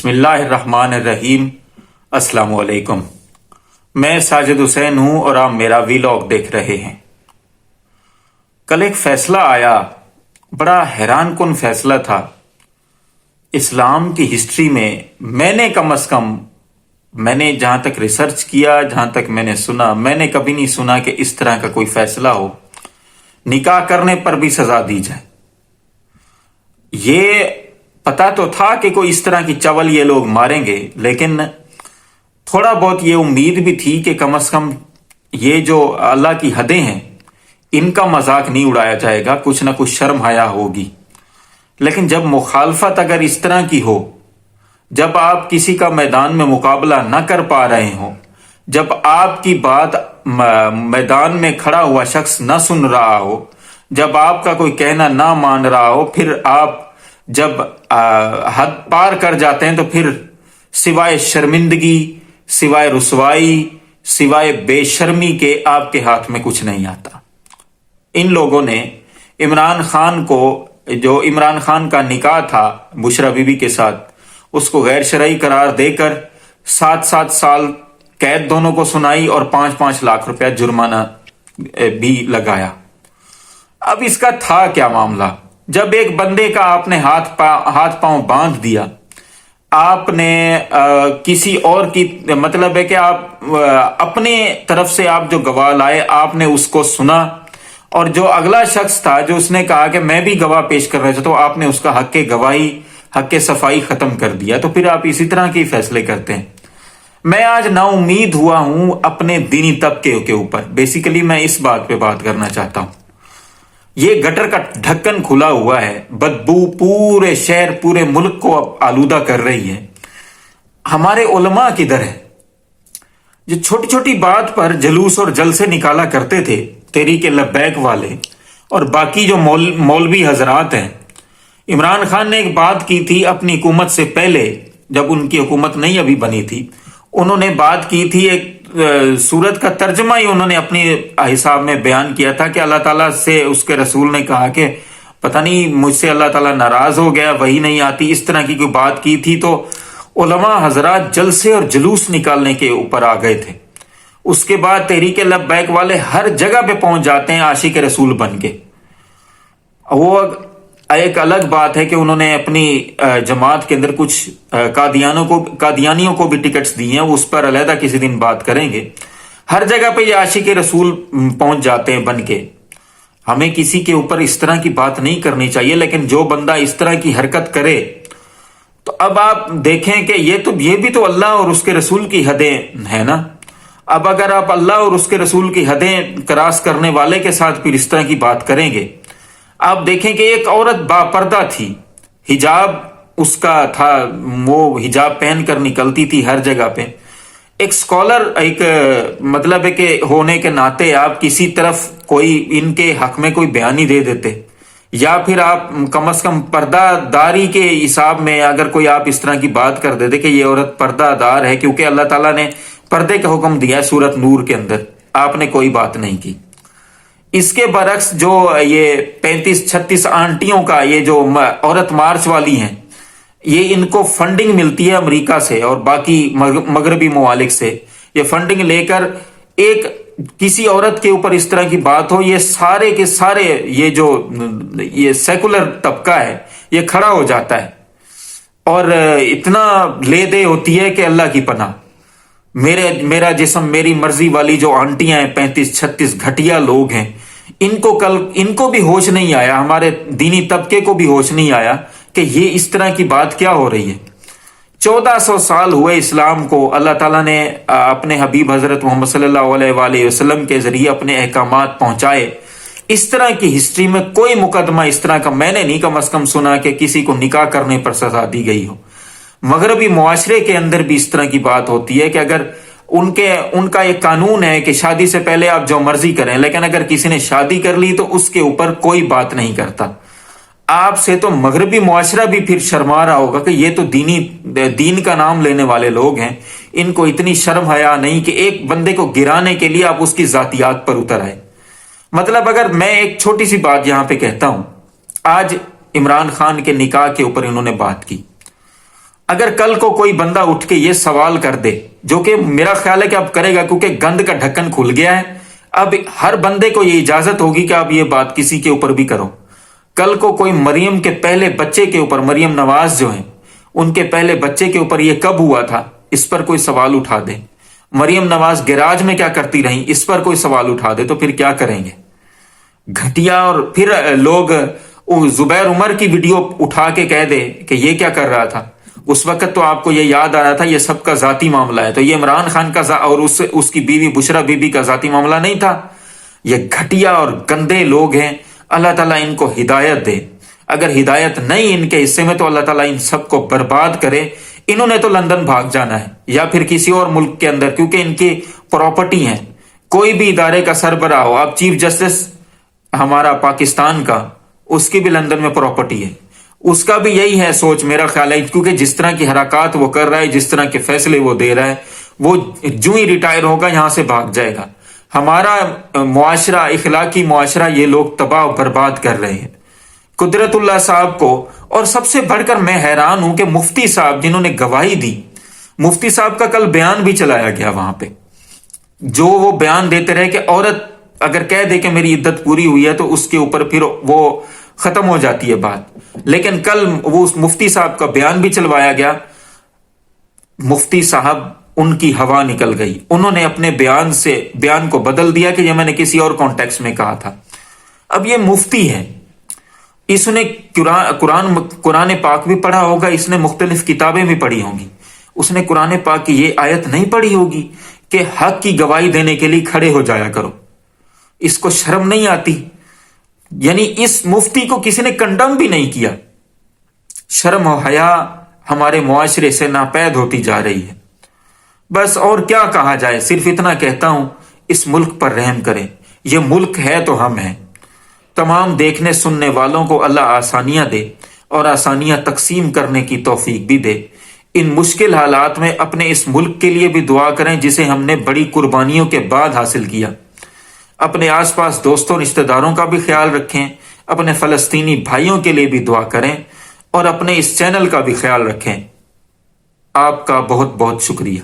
बिस्मिल्लाहिर्रहमानिर्रहीम। अस्सलाम वालेकुम। मैं साजिद हुसैन हूं और आप मेरा वीलॉग देख रहे हैं। कल एक फैसला आया, बड़ा हैरान कुन फैसला था। इस्लाम की हिस्ट्री में मैंने कम से कम मैंने जहां तक रिसर्च किया, जहां तक मैंने सुना, मैंने कभी नहीं सुना कि इस तरह का कोई फैसला हो, निकाह करने पर भी सजा दी जाए। ये पता तो था कि कोई इस तरह की चवल ये लोग मारेंगे, लेकिन थोड़ा बहुत ये उम्मीद भी थी कि कम से कम ये जो अल्लाह की हदें हैं इनका मजाक नहीं उड़ाया जाएगा, कुछ ना कुछ शर्म हया होगी। लेकिन जब मुखालफत अगर इस तरह की हो, जब आप किसी का मैदान में मुकाबला ना कर पा रहे हो, जब आपकी बात मैदान में खड़ा हुआ शख्स ना सुन रहा हो, जब आपका कोई कहना ना मान रहा हो, फिर आप जब हद पार कर जाते हैं तो फिर सिवाय शर्मिंदगी, सिवाय रुसवाई, सिवाय बेशर्मी के आपके हाथ में कुछ नहीं आता। इन लोगों ने इमरान खान को, जो इमरान खान का निकाह था बुशरा बीबी के साथ, उसको गैर शरई करार देकर 7-7 साल कैद दोनों को सुनाई और 5-5 लाख रुपया जुर्माना भी लगाया। अब इसका था क्या मामला? जब एक बंदे का आपने हाथ पांव बांध दिया, आपने किसी और की, मतलब है कि आप अपने तरफ से आप जो गवाह लाए आपने उसको सुना, और जो अगला शख्स था जो उसने कहा कि मैं भी गवाह पेश कर रहा था, तो आपने उसका हक के गवाही, हक के सफाई खत्म कर दिया। तो फिर आप इसी तरह के फैसले करते हैं। मैं आज नाउम्मीद हुआ हूं अपने दीनी तबके के ऊपर। बेसिकली मैं इस बात पे बात करना चाहता हूं। ये गटर का ढक्कन खुला हुआ है, बदबू पूरे शहर, पूरे मुल्क को अब आलूदा कर रही है। हमारे उलमा किधर है जो छोटी छोटी बात पर जलूस और जलसे निकाला करते थे, तहरीक लब्बैक वाले और बाकी जो मौलवी हजरात हैं। इमरान खान ने एक बात की थी अपनी हुकूमत से पहले, जब उनकी हुकूमत नहीं अभी बनी थी, उन्होंने बात की थी, एक सूरत का तर्जमा ही उन्होंने अपने हिसाब में बयान किया था कि अल्लाह ताला से उसके रसूल ने कहा कि पता नहीं मुझसे अल्लाह ताला नाराज हो गया, वही नहीं आती, इस तरह की कोई बात की थी। तो उलमा हजरात जलसे और जुलूस निकालने के ऊपर आ गए थे। उसके बाद तहरीक लब्बैक वाले हर जगह पे पहुंच जाते हैं आशिक रसूल बन के। वो एक अलग बात है कि उन्होंने अपनी जमात के अंदर कुछ कादियानियों को भी टिकट्स दिए हैं, उस पर अलहदा किसी दिन बात करेंगे। हर जगह पे ये आशिक रसूल पहुंच जाते हैं बन के। हमें किसी के ऊपर इस तरह की बात नहीं करनी चाहिए, लेकिन जो बंदा इस तरह की हरकत करे, तो अब आप देखें कि ये भी तो अल्लाह और उसके रसूल की हदें है ना। अब अगर आप अल्लाह और उसके रसूल की हदें क्रॉस करने वाले के साथ फिर इस तरह की बात करेंगे, आप देखें कि एक औरत बापर्दा थी, हिजाब उसका था, वो हिजाब पहन कर निकलती थी हर जगह पे। एक स्कॉलर, एक मतलब है कि होने के नाते आप किसी तरफ कोई इनके हक में कोई बयानी दे देते, या फिर आप कम से कम पर्दादारी के हिसाब में अगर कोई आप इस तरह की बात कर देते कि ये औरत पर्दादार है, क्योंकि अल्लाह ताला ने पर्दे का हुक्म दिया है सूरत नूर के अंदर, आपने कोई बात नहीं की। इसके बरक्स जो ये 35-36 आंटियों का ये जो औरत मार्च वाली हैं, ये इनको फंडिंग मिलती है अमेरिका से और बाकी मगरबी ममालिक से। ये फंडिंग लेकर एक किसी औरत के ऊपर इस तरह की बात हो, ये सारे के सारे ये सेकुलर तबका है, ये खड़ा हो जाता है और इतना ले दे होती है कि अल्लाह की पनाह। मेरा जिस्म मेरी मर्जी वाली जो आंटियां हैं, 35-36 घटिया लोग हैं, इनको भी होश नहीं आया, हमारे दीनी तबके को भी होश नहीं आया कि ये इस तरह की बात क्या हो रही है। 1400 साल हुए इस्लाम को, अल्लाह ताला ने अपने हबीब हजरत मोहम्मद सल्लल्लाहु अलैहि वसल्लम के जरिए अपने अहकामात पहुंचाए। इस तरह की हिस्ट्री में कोई मुकदमा इस तरह का मैंने नहीं कम से कम सुना कि किसी को निकाह करने पर सजा दी गई हो। मगरबी मुआशरे के अंदर भी इस तरह की बात होती है कि अगर उनका एक कानून है कि शादी से पहले आप जो मर्जी करें, लेकिन अगर किसी ने शादी कर ली तो उसके ऊपर कोई बात नहीं करता। आपसे तो मगरबी मुआशरा भी फिर शर्मा रहा होगा कि ये तो दीन का नाम लेने वाले लोग हैं, इनको इतनी शर्म हया नहीं कि एक बंदे को गिराने के लिए आप उसकी जातियात पर उतर आए। मतलब अगर मैं एक छोटी सी बात यहां पे कहता हूं, आज इमरान खान के निकाह के ऊपर इन्होंने बात की, اگر کل کو کوئی بندہ اٹھ کے یہ سوال کر دے، جو کہ میرا خیال ہے کہ اب کرے گا کیونکہ گند کا ڈھکن کھل گیا ہے، اب ہر بندے کو یہ اجازت ہوگی کہ آپ یہ بات کسی کے اوپر بھی کرو۔ کل کو کوئی مریم کے پہلے بچے کے اوپر، مریم نواز جو ہیں ان کے پہلے بچے کے اوپر یہ کب ہوا تھا، اس پر کوئی سوال اٹھا دے، مریم نواز گیراج میں کیا کرتی رہیں، اس پر کوئی سوال اٹھا دے، تو پھر کیا کریں گے؟ گھٹیا۔ اور پھر لوگ زبیر عمر کی ویڈیو اٹھا کے کہہ دے کہ یہ کیا کر رہا تھا، اس وقت تو آپ کو یہ یاد آ رہا تھا یہ سب کا ذاتی معاملہ ہے، تو یہ عمران خان کا اور اس کی بیوی بشرا بی بی کا ذاتی معاملہ نہیں تھا۔ یہ گھٹیا اور گندے لوگ ہیں، اللہ تعالیٰ ان کو ہدایت دے۔ اگر ہدایت نہیں ان کے حصے میں تو اللہ تعالیٰ ان سب کو برباد کرے۔ انہوں نے تو لندن بھاگ جانا ہے یا پھر کسی اور ملک کے اندر، کیونکہ ان کی پراپرٹی ہیں۔ کوئی بھی ادارے کا سربراہ ہو، اب چیف جسٹس ہمارا پاکستان کا، اس کی بھی لندن میں پراپرٹی ہے، اس کا بھی یہی ہے سوچ میرا خیال ہے، کیونکہ جس طرح کی حرکات وہ کر رہا ہے، جس طرح کے فیصلے وہ دے رہا ہے، وہ جو ہی ریٹائر ہوگا یہاں سے بھاگ جائے گا۔ ہمارا معاشرہ، اخلاقی معاشرہ، یہ لوگ تباہ و برباد کر رہے ہیں۔ قدرت اللہ صاحب کو، اور سب سے بڑھ کر میں حیران ہوں کہ مفتی صاحب جنہوں نے گواہی دی، مفتی صاحب کا کل بیان بھی چلایا گیا وہاں پہ، جو وہ بیان دیتے رہے کہ عورت اگر کہہ دے کہ میری عدت پوری ہوئی ہے تو اس کے اوپر پھر وہ ختم ہو جاتی ہے بات، لیکن کل وہ اس مفتی صاحب کا بیان بھی چلوایا گیا۔ مفتی صاحب ان کی ہوا نکل گئی، انہوں نے اپنے بیان کو بدل دیا کہ یہ میں نے کسی اور کانٹیکس میں کہا تھا۔ اب یہ مفتی ہے، اس نے قرآن پاک بھی پڑھا ہوگا، اس نے مختلف کتابیں بھی پڑھی ہوں گی، اس نے قرآن پاک کی یہ آیت نہیں پڑھی ہوگی کہ حق کی گواہی دینے کے لیے کھڑے ہو جایا کرو۔ اس کو شرم نہیں آتی؟ یعنی اس مفتی کو کسی نے کنڈم بھی نہیں کیا۔ شرم و حیا ہمارے معاشرے سے ناپید ہوتی جا رہی ہے۔ بس اور کیا کہا جائے، صرف اتنا کہتا ہوں، اس ملک پر رحم کریں، یہ ملک ہے تو ہم ہیں۔ تمام دیکھنے سننے والوں کو اللہ آسانیاں دے اور آسانیاں تقسیم کرنے کی توفیق بھی دے۔ ان مشکل حالات میں اپنے اس ملک کے لیے بھی دعا کریں جسے ہم نے بڑی قربانیوں کے بعد حاصل کیا۔ اپنے آس پاس دوستوں رشتہ داروں کا بھی خیال رکھیں، اپنے فلسطینی بھائیوں کے لیے بھی دعا کریں، اور اپنے اس چینل کا بھی خیال رکھیں۔ آپ کا بہت بہت شکریہ۔